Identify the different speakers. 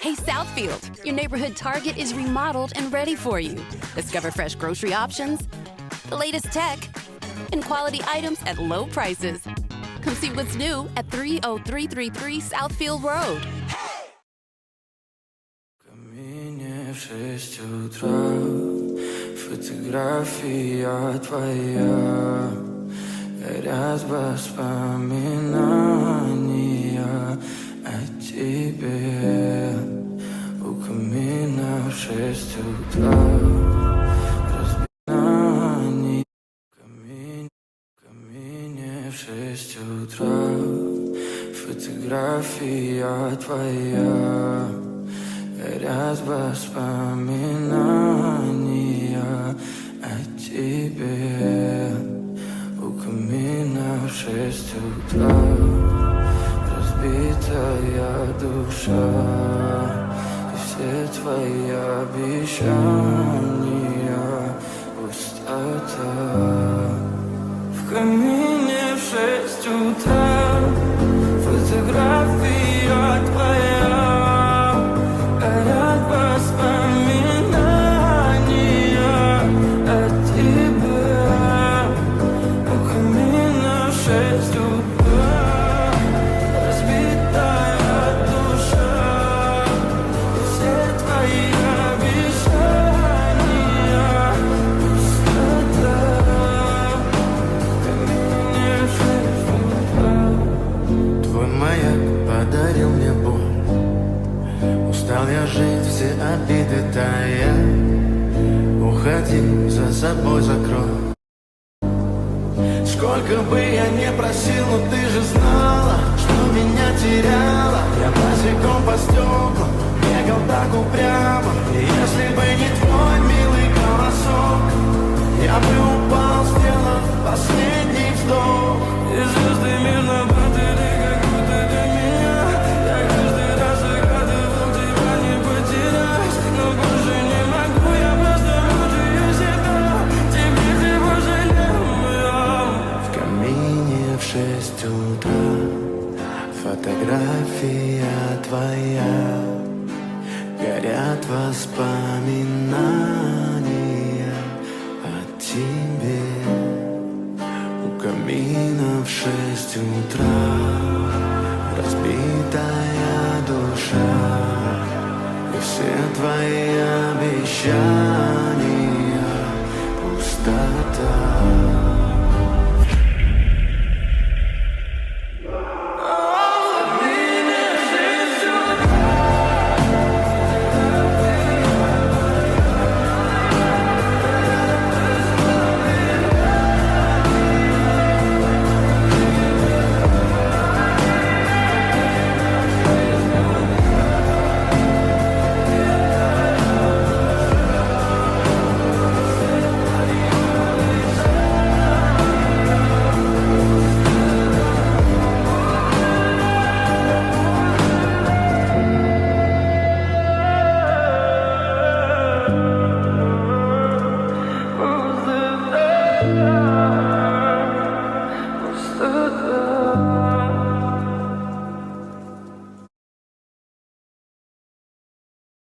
Speaker 1: Hey, Southfield, your neighborhood Target is remodeled and ready for you. Discover fresh grocery options, the latest tech, and quality items at low prices. Come see what's new at 30333 Southfield Road.
Speaker 2: В 6 утра фотография твоя, горят воспоминания о тебе. У камина в 6 утра разбито в камине в 6 утра фотография твоя. Горят воспоминания о тебе. У камина в 6 утра разбитая душа, и все твои обещания пустота. В камине в 6 утра фотография твоя.
Speaker 3: Подарил мне боль, устал я жить, все обиды тая. Уходи, за собой закрой. Сколько бы я не просил, но ты же знала, что меня теряла. Я босиком по стеклам бегал так упрямо, и если бы не твой милый голосок, я бы упал, сделав последний вздох. И звезды мирно падали, как будто для меня. Я каждый раз загадывал тебя не потерять, но больше не могу, я просто мучаю себя. Тебе ты больше не моя. В камине в 6 утра фотография твоя. Горят воспоминания о тебе. У камина в 6 утра разбитая душа, и все твои обещания